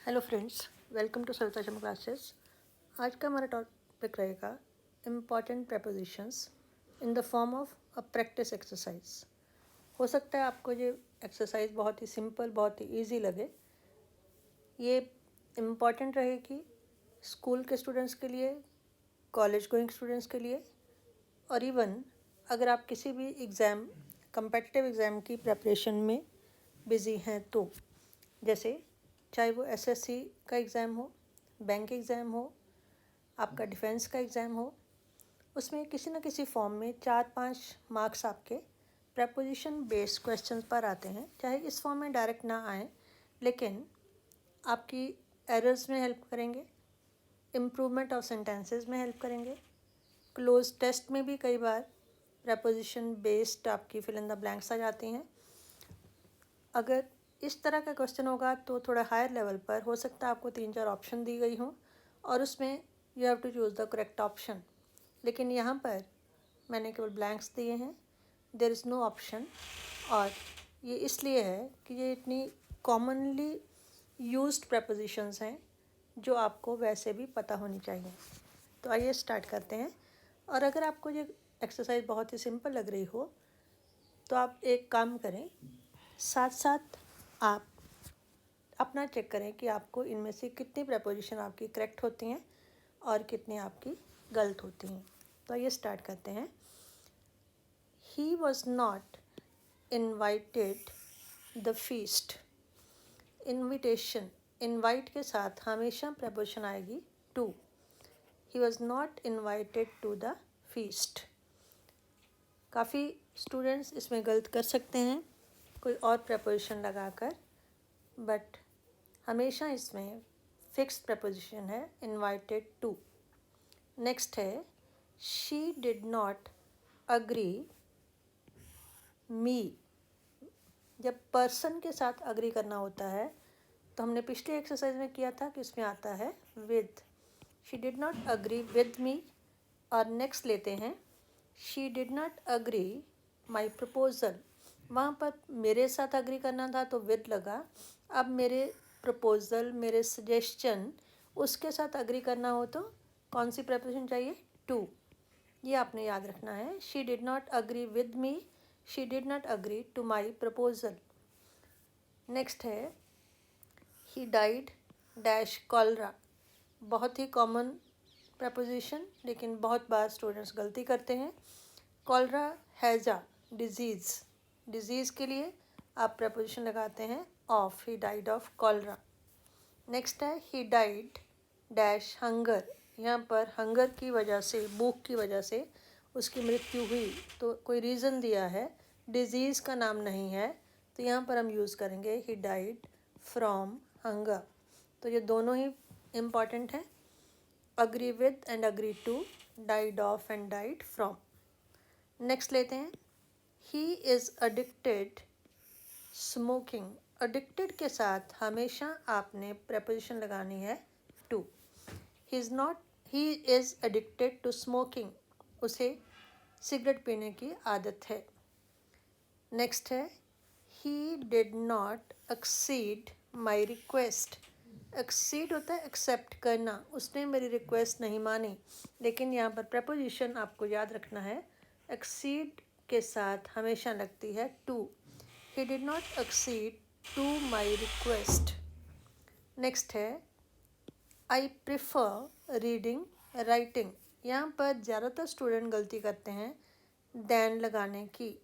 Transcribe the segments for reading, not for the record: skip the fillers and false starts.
Hello friends, welcome to Savita Sharma classes. आज का हमारा टॉपिक रहेगा important prepositions in the form of a practice exercise. हो सकता है आपको ये एक्सरसाइज बहुत ही सिंपल, बहुत ही इजी लगे। ये इम्पॉर्टेंट रहेगी स्कूल के स्टूडेंट्स के लिए, कॉलेज गोइंग स्टूडेंट्स के लिए, और इवन अगर आप किसी भी एग्ज़ाम, कम्पिटिटिव एग्ज़ाम की प्रिपरेशन में बिज़ी हैं तो, जैसे चाहे वो एसएससी का एग्ज़ाम हो, बैंक एग्ज़ाम हो, आपका डिफेंस का एग्ज़ाम हो, उसमें किसी न किसी फॉर्म में 4-5 मार्क्स आपके प्रपोजिशन बेस्ड क्वेश्चंस पर आते हैं। चाहे इस फॉर्म में डायरेक्ट ना आए, लेकिन आपकी एरर्स में हेल्प करेंगे, इम्प्रूवमेंट ऑफ सेंटेंसेस में हेल्प करेंगे। क्लोज टेस्ट में भी कई बार प्रपोजिशन बेस्ड आपकी फिल इन द ब्लैंक्स आ जाती हैं। अगर इस तरह का क्वेश्चन होगा तो थोड़ा हायर लेवल पर हो सकता है आपको 3-4 ऑप्शन दी गई हों और उसमें you have to choose the correct option, लेकिन यहाँ पर मैंने केवल ब्लैंक्स दिए हैं, देयर इज़ नो ऑप्शन। और ये इसलिए है कि ये इतनी कॉमनली यूज्ड प्रपोजिशंस हैं जो आपको वैसे भी पता होनी चाहिए। तो आइए स्टार्ट करते हैं। और अगर आपको ये एक्सरसाइज बहुत ही सिंपल लग रही हो तो आप एक काम करें, साथ साथ आप अपना चेक करें कि आपको इनमें से कितनी प्रपोजिशन आपकी करेक्ट होती हैं और कितनी आपकी गलत होती हैं। तो ये स्टार्ट करते हैं। He was not invited the feast. Invitation, invite के साथ हमेशा प्रपोजिशन आएगी to. He was not invited to the feast. काफ़ी स्टूडेंट्स इसमें गलत कर सकते हैं कोई और प्रपोजिशन लगाकर, बट हमेशा इसमें फिक्स प्रपोजिशन है इन्वाइटेड टू। नेक्स्ट है शी डिड नॉट अग्री मी। जब पर्सन के साथ अग्री करना होता है तो हमने पिछले एक्सरसाइज में किया था कि इसमें आता है with. She did not agree with मी। और नेक्स्ट लेते हैं she did not agree my proposal. वहाँ पर मेरे साथ अग्री करना था तो विद लगा। अब मेरे प्रपोजल, मेरे सजेशन, उसके साथ अग्री करना हो तो कौन सी प्रपोजिशन चाहिए? टू। ये आपने याद रखना है। She did not agree with me, she did not agree to my proposal. Next है ही डाइड डैश कॉलरा। बहुत ही कॉमन प्रपोजिशन, लेकिन बहुत बार स्टूडेंट्स गलती करते हैं। Cholera has a disease. Disease के लिए आप प्रपोजिशन लगाते हैं of. He died of cholera. Next है ही डाइड डैश हंगर। यहाँ पर हंगर की वजह से, भूख की वजह से उसकी मृत्यु हुई, तो कोई रीज़न दिया है, डिजीज़ का नाम नहीं है, तो यहाँ पर हम यूज़ करेंगे ही डाइड फ्रॉम हंगर। तो ये दोनों ही इम्पॉर्टेंट हैं, agree with and agree to, died of and died from. Next लेते हैं he is addicted smoking. Addicted के साथ हमेशा आपने प्रपोजिशन लगानी है to. He is addicted to smoking. उसे सिगरेट पीने की आदत है। नेक्स्ट है he did not exceed my request. Exceed होता है एक्सेप्ट करना, उसने मेरी रिक्वेस्ट नहीं मानी, लेकिन यहाँ पर प्रपोजिशन आपको याद रखना है, एक्सीड के साथ हमेशा लगती है to. He did not exceed to my request. Next है आई प्रिफर रीडिंग राइटिंग। यहाँ पर ज़्यादातर स्टूडेंट गलती करते हैं दैन लगाने की,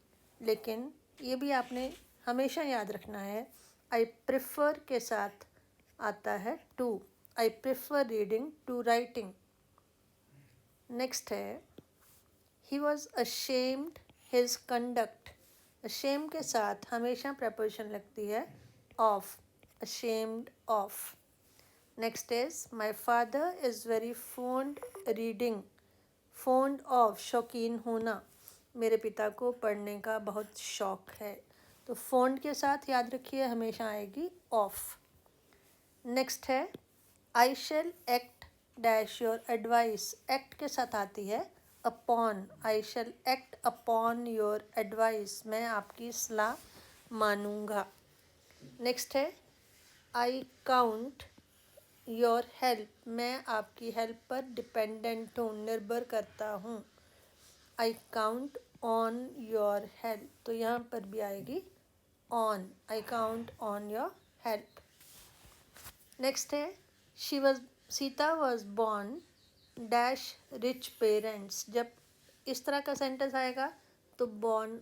लेकिन ये भी आपने हमेशा याद रखना है, आई प्रिफर के साथ आता है to. I prefer reading to writing. Next है he was ashamed his conduct. Ashame के साथ हमेशा प्रपोजिशन लगती है of, ashamed of. Next is my father is very fond reading. Fond of, शौकीन होना, मेरे पिता को पढ़ने का बहुत शौक है, तो फोन्ड के साथ याद रखिए हमेशा आएगी ऑफ। नेक्स्ट है I shall act dash your advice. Act के साथ आती है upon. I shall act upon your advice, मैं आपकी सलाह मानूंगा। नेक्स्ट है आई काउंट योर हेल्प, मैं आपकी हेल्प पर डिपेंडेंट हूँ, निर्भर करता हूँ। I count on your help, तो यहाँ पर भी आएगी on, I count on your help. Next है Sita was born dash rich parents. जब इस तरह का सेंटेंस आएगा तो बॉर्न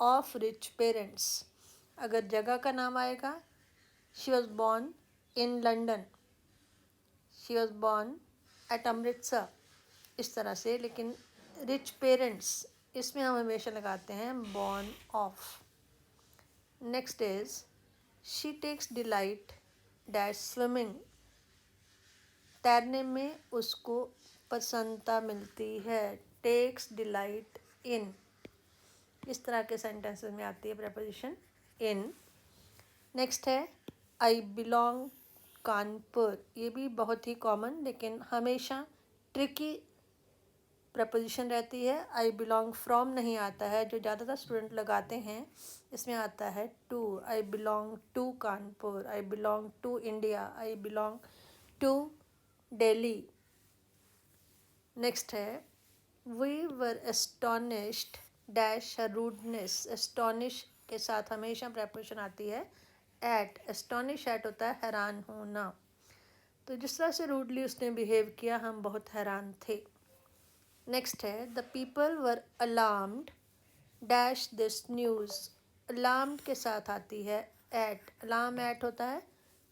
ऑफ रिच पेरेंट्स। अगर जगह का नाम आएगा, she was born in London, she was born at Amritsar, इस तरह से। लेकिन रिच पेरेंट्स, इसमें हम हमेशा लगाते हैं born of. Next is she takes delight dash swimming, तैरने में उसको प्रसन्नता मिलती है, टेक्स डिलाइट इन। इस तरह के सेंटेंसेस में आती है प्रपोजिशन इन। नेक्स्ट है आई बिलोंग कानपुर, ये भी बहुत ही कॉमन लेकिन हमेशा ट्रिकी प्रपोजिशन रहती है। आई बिलोंग फ्रॉम नहीं आता है, जो ज़्यादातर स्टूडेंट लगाते हैं। इसमें आता है to, I belong to Kanpur, I belong to India, I belong to Delhi. Next है we were astonished dash rudeness. Astonish के साथ हमेशा प्रपोजिशन आती है एट, एस्टॉनिश एट होता है हैरान होना। तो जिस तरह से रूडली उसने बिहेव किया, हम बहुत हैरान थे। नेक्स्ट है the people were alarmed dash this news. Alarmed के साथ आती है एट, अलार्म एट होता है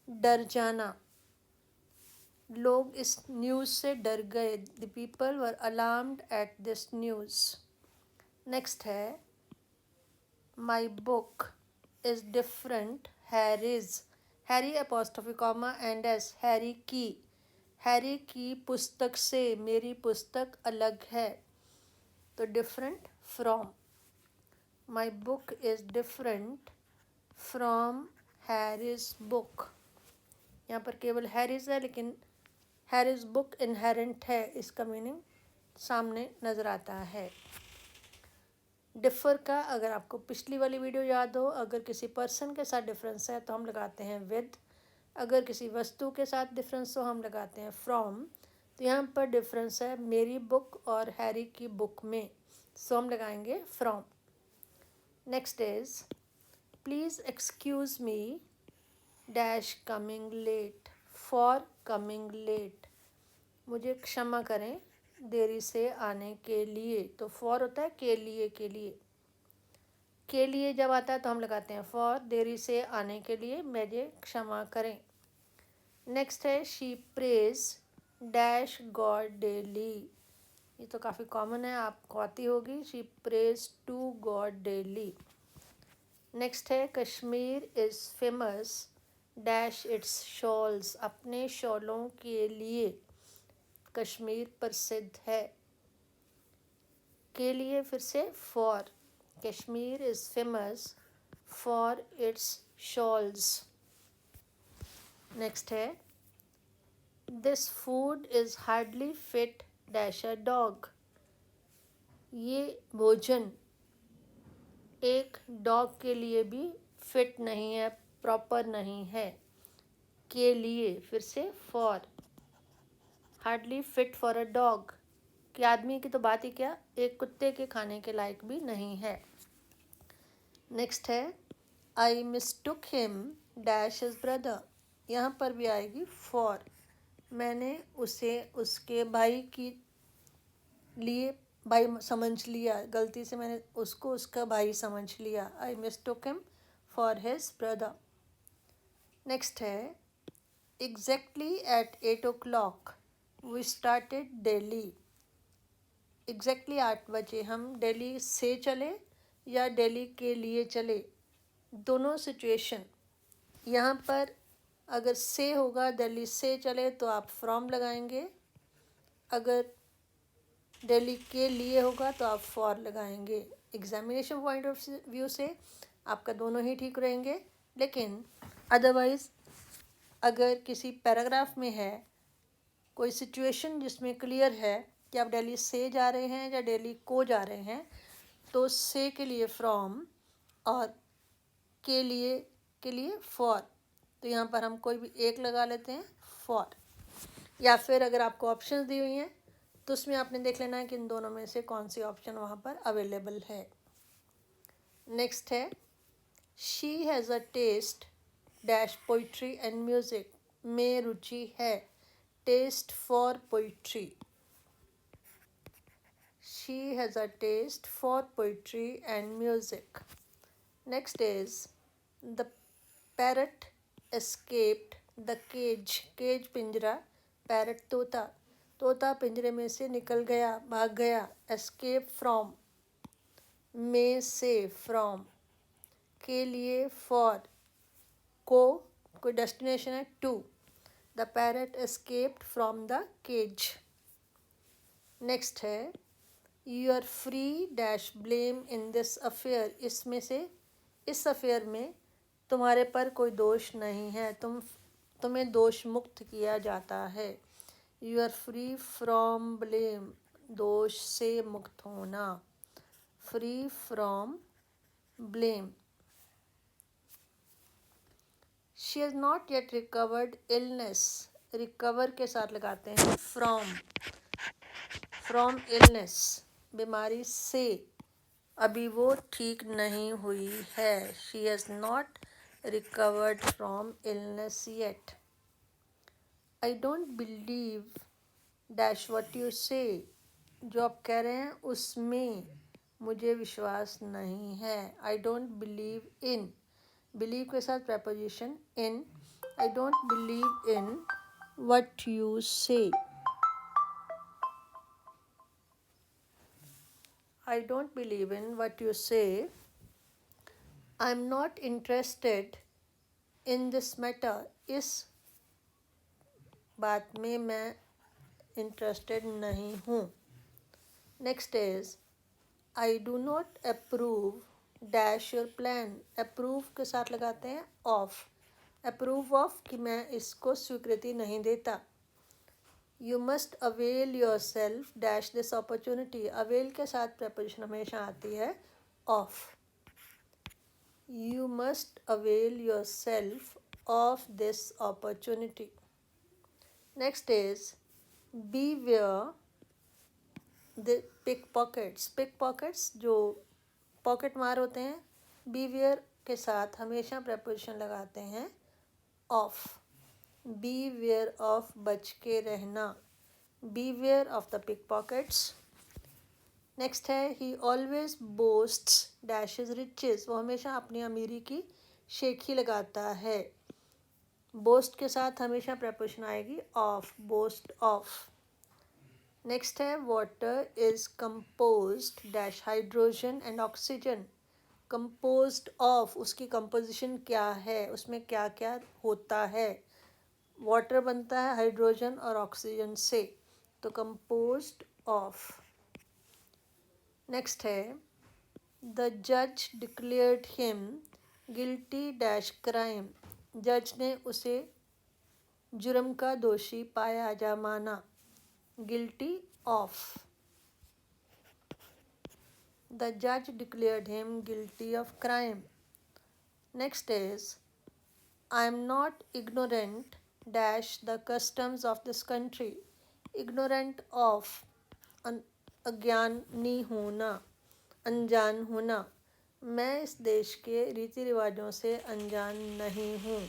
डर जाना। लोग इस न्यूज़ से डर गए, the people were alarmed at this news. Next है my book is different Harry's, Harry apostrophe comma and s, Harry की पुस्तक से मेरी पुस्तक अलग है। तो different from, my book is different from Harry's book. यहाँ पर केवल हैरीज है लेकिन हैरीज बुक इनहेरेंट है, इसका मीनिंग सामने नज़र आता है। डिफ़र का अगर आपको पिछली वाली वीडियो याद हो, अगर किसी पर्सन के साथ डिफरेंस है तो हम लगाते हैं विद, अगर किसी वस्तु के साथ डिफरेंस हो हम लगाते हैं फ्रॉम। तो यहाँ पर डिफरेंस है मेरी बुक और हैरी की बुक में, सो हम लगाएंगे from. Next is please excuse me dash coming late, for coming late, मुझे क्षमा करें देरी से आने के लिए। तो फॉर होता है के लिए, के लिए जब आता है तो हम लगाते हैं फॉर, देरी से आने के लिए मुझे क्षमा करें। नेक्स्ट है she prays dash god daily, ये तो काफ़ी कॉमन है, आपको आती होगी, she prays to God daily. Next है Kashmir is famous dash its shawls, अपने शॉलों के लिए कश्मीर प्रसिद्ध है। के लिए फिर से for, Kashmir is famous for its shawls. Next है this food is hardly fit dash a dog, ये भोजन एक डॉग के लिए भी फिट नहीं है, प्रॉपर नहीं है। के लिए फिर से for, hardly fit for a dog, कि आदमी की तो बात ही क्या, एक कुत्ते के खाने के लायक भी नहीं है। नेक्स्ट है I mistook him dash his brother, यहाँ पर भी आएगी फॉर, मैंने उसे उसके भाई की लिए भाई समझ लिया, गलती से मैंने उसको उसका भाई समझ लिया। I mistook him for his brother. Next है exactly at 8 o'clock we started Delhi, exactly 8 बजे हम दिल्ली से चले या दिल्ली के लिए चले, दोनों सिचुएशन। यहाँ पर अगर से होगा, दिल्ली से चले तो आप फ्रॉम लगाएंगे, अगर दिल्ली के लिए होगा तो आप फॉर लगाएंगे। एग्जामिनेशन पॉइंट ऑफ व्यू से आपका दोनों ही ठीक रहेंगे, लेकिन अदरवाइज़ अगर किसी पैराग्राफ में है कोई सिचुएशन जिसमें क्लियर है कि आप दिल्ली से जा रहे हैं या दिल्ली को जा रहे हैं, तो से के लिए फ्रॉम और के लिए फॉर, तो यहाँ पर हम कोई भी एक लगा लेते हैं फॉर, या फिर अगर आपको ऑप्शंस दी हुई हैं तो उसमें आपने देख लेना है कि इन दोनों में से कौन सी ऑप्शन वहाँ पर अवेलेबल है। नेक्स्ट है she has a taste dash poetry and music, में रुचि है taste for poetry. She has a taste for poetry and music. Next is the parrot escaped the cage, cage पिंजरा, parrot तोता, तोता पिंजरे में से निकल गया, भाग गया। एस्केप फ्रॉम, में से, फ्रॉम के लिए, फॉर को, कोई डेस्टिनेशन है, to. The parrot escaped from the cage. Next है you are free dash blame in this affair, इसमें से, इस अफेयर में तुम्हारे पर कोई दोष नहीं है, तुम्हें दोष मुक्त किया जाता है। You are free from blame, दोष से मुक्त होना, free from blame. She has not yet recovered illness, recover के साथ लगाते हैं फ्रॉम, फ्रॉम इलनेस, बीमारी से, अभी वो ठीक नहीं हुई है। She has not recovered from illness yet. I don't believe dash what you से, जो आप कह रहे हैं उसमें मुझे विश्वास नहीं है। I don't believe in, believe के साथ preposition in. I don't believe in what you से। I don't believe in what you say. I'm not interested in this matter. इस बात में मैं interested नहीं हूँ। Next is I do not approve dash your plan. Approve के साथ लगाते हैं of. Approve of कि मैं इसको स्वीकृति नहीं देता। You must avail yourself dash this opportunity. avail के साथ preposition हमेशा आती है of. You must avail yourself of this opportunity. Next is beware the pickpockets. pickpockets जो पॉकेट मार होते हैं, beware के साथ हमेशा preposition लगाते हैं of. beware of, बच के रहना, beware of the pickpockets. Next है he always boasts dash his riches, वो हमेशा अपनी अमीरी की शेखी लगाता है। boast के साथ हमेशा preposition आएगी of, boast of. नेक्स्ट है water is composed dash hydrogen and oxygen, composed of, उसकी composition क्या है, उसमें क्या क्या होता है। वाटर बनता है हाइड्रोजन और ऑक्सीजन से, तो कंपोज्ड ऑफ। नेक्स्ट है द जज declared him guilty dash crime, जज ने उसे जुर्म का दोषी पाया जा माना, गिल्टी ऑफ। द जज declared him guilty of crime. Next is I am not ignorant dash the customs of this country. ignorant of, अज्ञानी होना, अनजान होना, मैं इस देश के रीति रिवाजों से अनजान नहीं हूँ।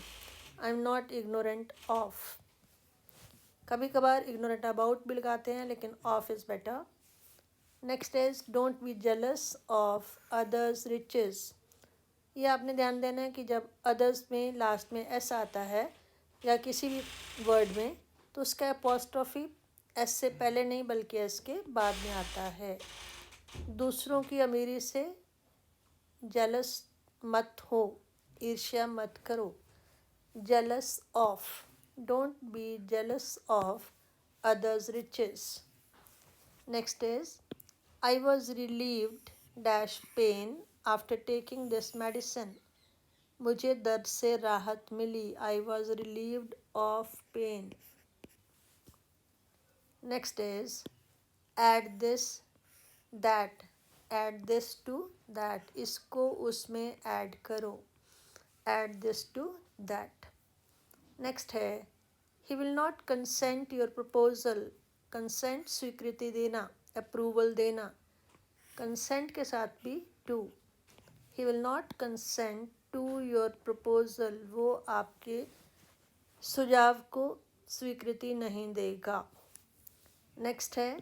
I am not ignorant of. कभी कभार इग्नोरेंट अबाउट भी लगाते हैं, लेकिन of is better. Next is don't be jealous of others riches. ये आपने ध्यान देना है कि जब अदर्स में लास्ट में एस आता है या किसी भी वर्ड में, तो उसका अपॉस्ट्रोफी एस से पहले नहीं बल्कि एस के बाद में आता है। दूसरों की अमीरी से जेलस मत हो, ईर्ष्या मत करो। Jealous of, don't be jealous of others riches. Next is I was relieved dash pain after taking this medicine, मुझे दर्द से राहत मिली। I was relieved of pain. Next is add this that, add this to that, इसको उसमें add करो, add this to that. Next है he will not consent your proposal. Consent स्वीकृति देना, अप्रूवल देना। कंसेंट के साथ भी to. He will not consent to your proposal, वो आपके सुझाव को स्वीकृति नहीं देगा। नेक्स्ट है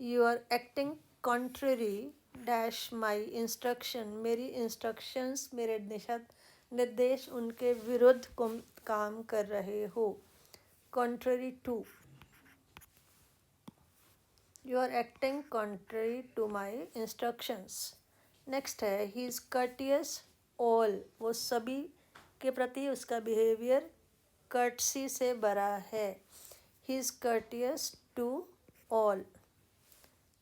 you are acting contrary dash my instruction. मेरी इंस्ट्रक्शंस, मेरे निर्देश उनके विरुद्ध काम कर रहे हो। Contrary to, you are acting contrary to my instructions. Next है ही इज़ कर्टियस ऑल, वो सभी के प्रति उसका बिहेवियर कर्टसी से भरा है। He is courteous to all.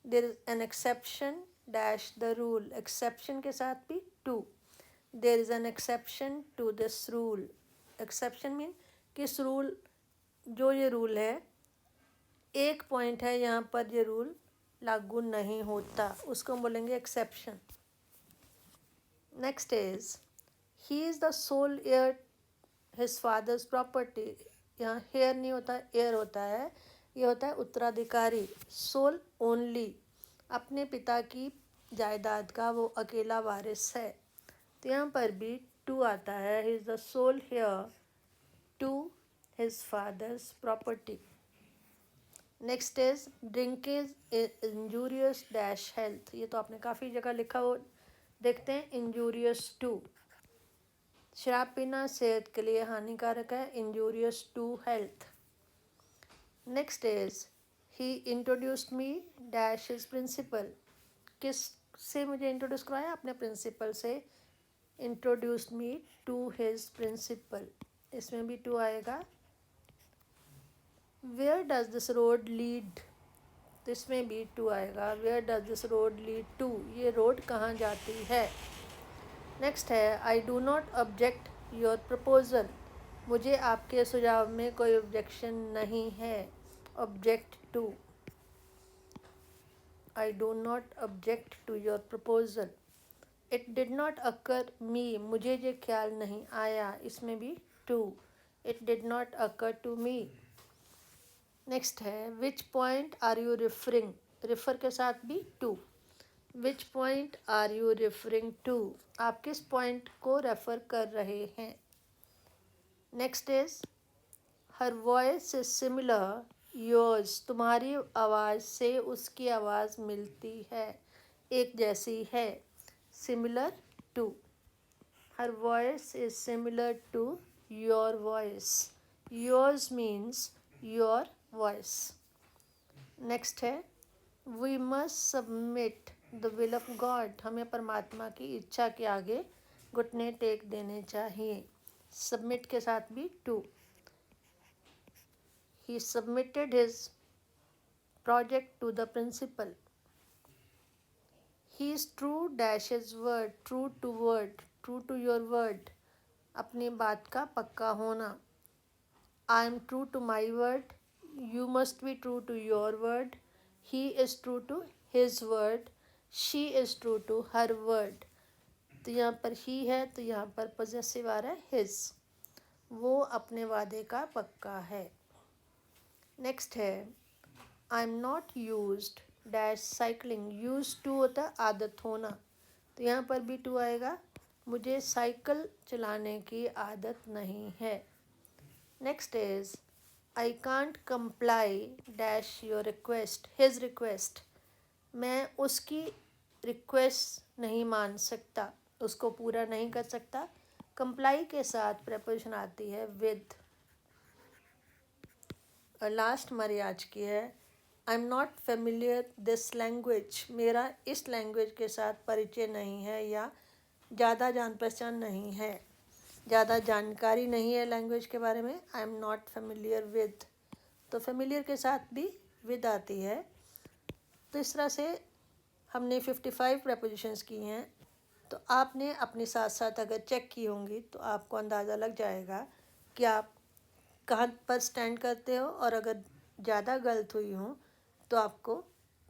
There is an exception dash the rule. Exception के साथ भी to. There is an exception to this rule. Exception mean किस रूल, जो ये रूल है, एक पॉइंट है यहाँ पर ये रूल लागू नहीं होता, उसको हम बोलेंगे exception. Next is he is the sole heir his father's property. यहाँ हेयर नहीं होता, हेयर होता है, ये होता है उत्तराधिकारी। सोल ओनली, अपने पिता की जायदाद का वो अकेला वारिस है। तो यहाँ पर भी टू आता है, he is the sole heir to his father's property. Next is drinking injurious dash health. ये तो आपने काफ़ी जगह लिखा हो, देखते हैं। इंजूरियस टू, शराब पीना सेहत के लिए हानिकारक है। Injurious to health. Next is he introduced me dash his principal. किस से मुझे इंट्रोड्यूस करवाया? अपने प्रिंसिपल से। Introduced me to his principal, इसमें भी टू आएगा। Where does this road lead, तो इसमें भी टू आएगा। Where does this road lead to, ये रोड कहाँ जाती है। नेक्स्ट है I do not object your proposal. मुझे आपके सुझाव में कोई ऑब्जेक्शन नहीं है। Object to, I do not object to your proposal. It did not occur me, मुझे ये ख्याल नहीं आया, इसमें भी to. It did not occur to me. Next है which point are you referring. Refer के साथ भी to. Which point are you referring to, आप किस पॉइंट को रेफर कर रहे हैं। Next is her voice is similar yours, तुम्हारी आवाज़ से उसकी आवाज़ मिलती है, एक जैसी है। Similar to, her voice is similar to your voice. Yours means your voice. Next है we must submit the will of god, हमें परमात्मा की इच्छा के आगे घुटने टेक देने चाहिए। सबमिट के साथ भी to. He submitted his project to the principal. He is true dash his word, true to word, true to your word, अपनी बात का पक्का होना। I am true to my word, you must be true to your word. He is true to his word, she is true to her word. तो यहाँ पर ही है, तो यहाँ पर पॉजेसिव आ रहा है हिज, वो अपने वादे का पक्का है। नेक्स्ट है I am not used dash cycling. Use to होता है आदत होना, तो यहाँ पर भी टू आएगा। मुझे साइकिल चलाने की आदत नहीं है। Next is I can't comply dash your request, his request. मैं उसकी रिक्वेस्ट नहीं मान सकता, उसको पूरा नहीं कर सकता। कंप्लाई के साथ प्रपोजिशन आती है विद। और लास्ट हमारी आज की है I am not familiar this language. मेरा इस लैंग्वेज के साथ परिचय नहीं है या ज़्यादा जान पहचान नहीं है, ज़्यादा जानकारी नहीं है लैंग्वेज के बारे में। आई एम नॉट फेमिलियर विद, तो फेमिलियर के साथ भी विद आती है। तो इस तरह से हमने 55 प्रपोजिशंस की हैं। तो आपने अपने साथ साथ अगर चेक की होंगी तो आपको अंदाज़ा लग जाएगा कि आप कहाँ पर स्टैंड करते हो, और अगर ज़्यादा गलत हुई हो तो आपको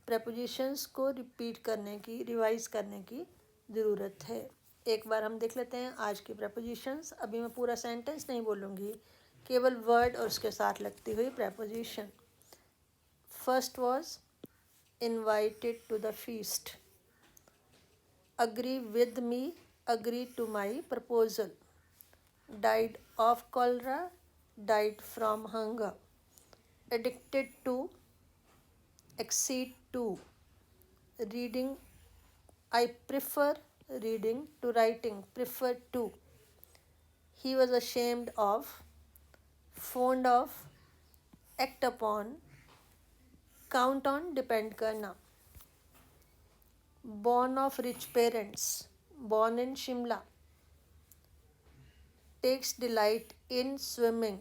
प्रपोजिशंस को रिपीट करने की, रिवाइज करने की ज़रूरत है। एक बार हम देख लेते हैं आज की प्रपोजिशंस। अभी मैं पूरा सेंटेंस नहीं बोलूँगी केवल वर्ड और उसके साथ लगती हुई preposition. First was invited to the feast. Agree with me, agree to my proposal. Died of cholera, died from hunger. Addicted to, accede to. Reading, I prefer reading to writing, prefer to. He was ashamed of, fond of, act upon, count on, depend करना. Born of rich parents, born in Shimla. Takes delight in swimming.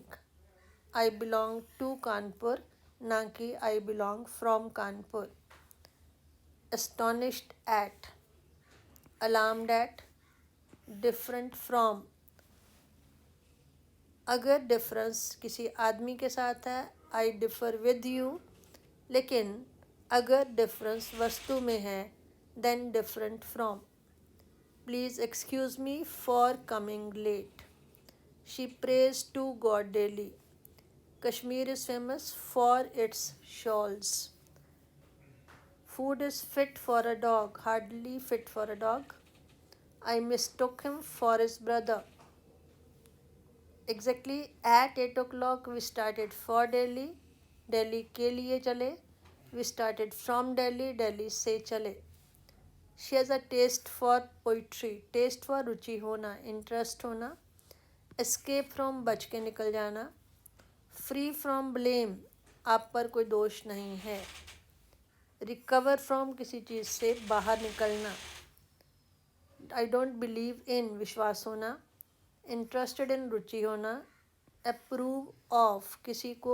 I belong to Kanpur, ना कि I belong from Kanpur. Astonished at, alarmed at, different from. अगर difference किसी आदमी के साथ है आई differ with you, लेकिन अगर डिफरेंस वस्तु में है then different from. Please excuse me for coming late. She prays to God daily. Kashmir is famous for its shawls. Food is fit for a dog, hardly fit for a dog. I mistook him for his brother. Exactly at 8 o'clock we started for Delhi. Delhi के लिए चले. We started from Delhi. Delhi से चले. She has a taste for poetry. Taste for रुचि होना, interest होना. Escape from बच के निकल जाना. Free from blame, आप पर कोई दोष नहीं है. Recover from किसी चीज़ से बाहर निकलना. I don't believe in विश्वास होना. इंटरेस्टेड इन रुचि होना. अप्रूव ऑफ किसी को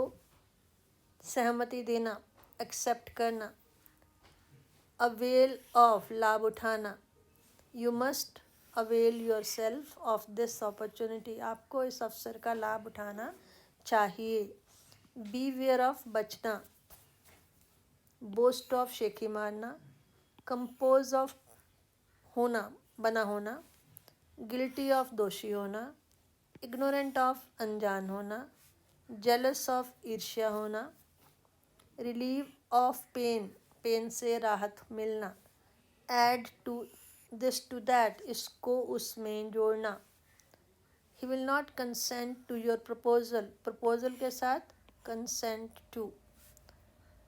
सहमति देना, एक्सेप्ट करना. अवेल ऑफ लाभ उठाना. You must avail your self of this opportunity, आपको इस अवसर का लाभ उठाना चाहिए. बी वेयर ऑफ बचना. बोस्ट ऑफ शेखी मारना. कंपोज ऑफ होना, बना होना. गिल्टी ऑफ दोषी होना. इग्नोरेंट ऑफ अनजान होना. जेलस ऑफ ईर्ष्या होना. रिलीव ऑफ पेन, पेन से राहत मिलना. Add to this to that, इसको उसमें जोड़ना. He will not consent to your proposal, proposal के साथ consent to.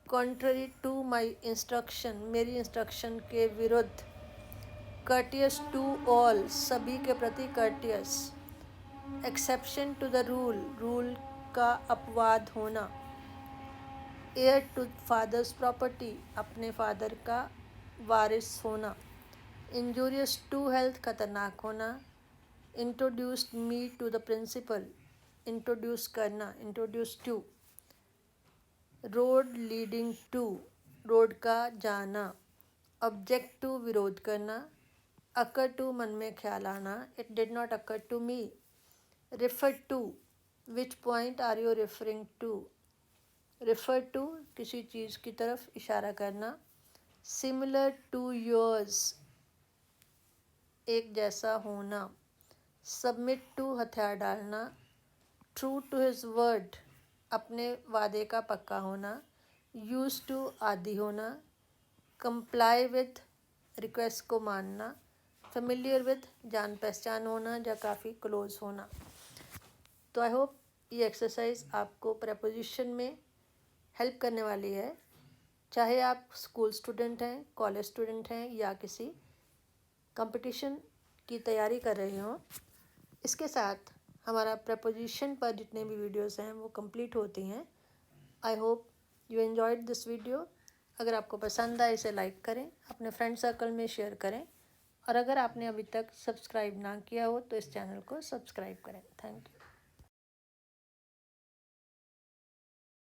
Contrary to my instruction, मेरी इंस्ट्रक्शन के विरुद्ध. courteous to all, सभी के प्रति courteous. exception to the rule, rule का अपवाद होना. heir to father's property, अपने फादर का वारिस होना. injurious to health, खतरनाक होना. introduced me to the principal, introduce करना, introduce to. road leading to, road का जाना. object to, विरोध करना. अकर टू, मन में ख्याल आना. It did not occur to me. Refer to, which point are you referring to. Refer to, किसी चीज़ की तरफ इशारा करना. सिमिलर टू योर्स, एक जैसा होना. सबमिट टू, हथियार डालना. ट्रू टू हिज वर्ड, अपने वादे का पक्का होना. यूज टू, आदि होना. कंप्लाई विथ, रिक्वेस्ट को मानना. फेमिलियर विथ, जान पहचान होना या काफ़ी क्लोज होना. तो आई होप ये एक्सरसाइज आपको प्रपोजिशन में हेल्प करने वाली है, चाहे आप स्कूल स्टूडेंट हैं, कॉलेज स्टूडेंट हैं या किसी कंपटीशन की तैयारी कर रहे हों. इसके साथ हमारा प्रपोजिशन पर जितने भी वीडियोस हैं वो कंप्लीट होती हैं. I hope you enjoyed this video. अगर आपको पसंद आए इसे लाइक करें, अपने फ्रेंड सर्कल में शेयर करें, और अगर आपने अभी तक सब्सक्राइब ना किया हो तो इस चैनल को सब्सक्राइब करें. Thank you.